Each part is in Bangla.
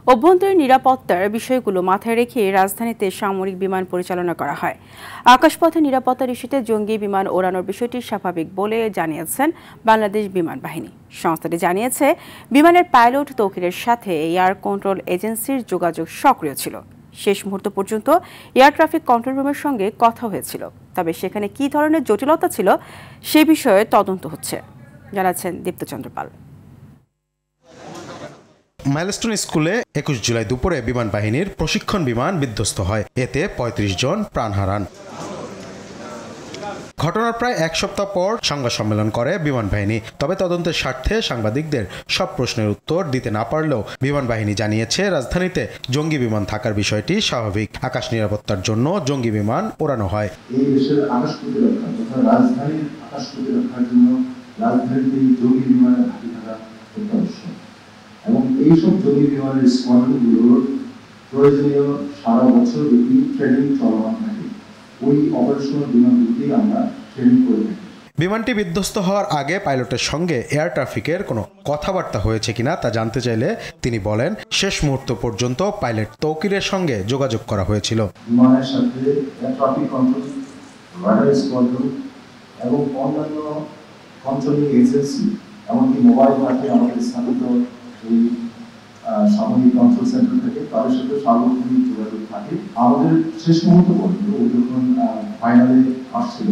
অভ্যন্তরীণ নিরাপত্তার বিষয়গুলো মাথায় রেখে রাজধানীতে সামরিক বিমান পরিচালনা করা হয়। আকাশপথে নিরাপত্তার ইস্যুতে জঙ্গি বিমান ওড়ানোর বিষয়টি স্বাভাবিক বলে জানিয়েছেন বাংলাদেশ বিমান বাহিনী। সংস্থাটি জানিয়েছে, বিমানের পাইলট তৌকিরের সাথে এয়ার কন্ট্রোল এজেন্সির যোগাযোগ সক্রিয় ছিল। শেষ মুহূর্ত পর্যন্ত এয়ার ট্রাফিক কন্ট্রোল রুমের সঙ্গে কথা হয়েছিল, তবে সেখানে কী ধরনের জটিলতা ছিল সে বিষয়ে তদন্ত হচ্ছে, জানাচ্ছেন দীপ্তচন্দ্র পাল। মাইলস্টোন স্কুলে ২১ জুলাই দুপুরে বিমান বাহিনীর প্রশিক্ষণ বিমান বিধ্বস্ত হয়। এতে ৩৫ জন প্রাণ হারান। ঘটনার প্রায় এক সপ্তাহ পর সংবাদ সম্মেলন করে বিমান বাহিনী। তবে তদন্তের স্বার্থে সাংবাদিকদের সব প্রশ্নের উত্তর দিতে না পারলেও বিমান বাহিনী জানিয়েছে, রাজধানীতে জঙ্গি বিমান থাকার বিষয়টি স্বাভাবিক। আকাশ নিরাপত্তার জন্য জঙ্গি বিমান ওড়ানো হয়। এই দেশের আকাশ প্রতিরক্ষা তথা রাজধানীর আকাশ প্রতিরক্ষার জন্য রাজধানীতে জঙ্গি বিমানের ঘাঁটি থাকা অত্যাবশ্যক এবং এইসব জঙ্গি বিমানের স্কোয়াড্রনগুলোর প্রয়োজনীয় সারা বছর ব্যাপী ট্রেনিং চলমান থাকে। ওই অপারেশনাল বিমানগুলোতেই আমরা ট্রেনিং করে থাকি। বিমানটি বিধ্বস্ত হওয়ার আগে পাইলটের সঙ্গে এয়ার ট্রাফিকের কোনো কথাবার্তা হয়েছে কিনা তা জানতে চাইলে তিনি বলেন, শেষ মুহূর্ত পর্যন্ত পাইলট তৌকিরের সঙ্গে যোগাযোগ করা হয়েছিল। বিমানের সাথে air traffic control, radar squadron এবং অন্যান্য কন্ট্রোলিং এজেন্সি এমনকি মোবাইল ঘাটে আমাদের স্থাপিত এই সামরিক কন্ট্রোল সেন্টার থেকে তাদের সাথে সার্বক্ষণিক যোগাযোগ থাকে। আমাদের শেষ মুহূর্ত পর্যন্ত ওই যখন ফাইনালে আসছিল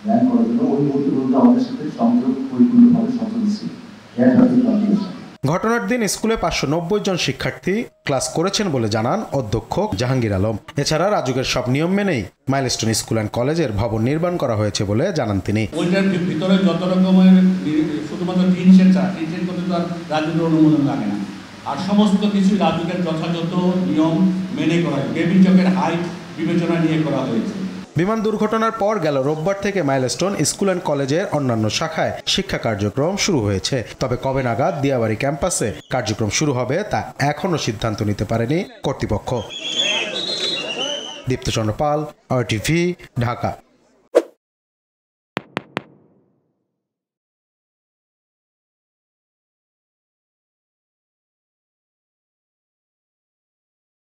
ল্যান্ড করার জন্য, ওই মুহূর্ত পর্যন্ত আমাদের সাথে সংযোগ পরিপূর্ণভাবে সচল ছিল এয়ার ট্রাফিক কন্ট্রোলের সাথে। ঘটনার দিন স্কুলে ৫৯০ জন শিক্ষার্থী ক্লাস করেছেন বলে জানান অধ্যক্ষ জাহাঙ্গীর আলম। এছাড়া রাজুকের সব নিয়ম মেনেই মাইলস্টোন স্কুল অ্যান্ড কলেজের ভবন নির্মাণ করা হয়েছে বলে জানান তিনি। ওইটার ভিতরে যত রকমের শুধুমাত্র টিন শেড করতে তো আর রাজুকের অনুমোদন লাগে না, আর সমস্ত কিছু রাজুকের যথাযথ নিয়ম মেনে করা হয়। কেবিন চকের হাইট বিবেচনা নিয়ে করা হয়েছে। বিমান দুর্ঘটনার পর গেল রোববার থেকে মাইলস্টোন স্কুল অ্যান্ড কলেজের অন্যান্য শাখায় শিক্ষা কার্যক্রম শুরু হয়েছে। তবে কবে নাগাদ দিয়াবাড়ি ক্যাম্পাসে কার্যক্রম শুরু হবে তা এখনও সিদ্ধান্ত নিতে পারেনি কর্তৃপক্ষ। দীপ্তচন্দ্র পাল, RTV, ঢাকা।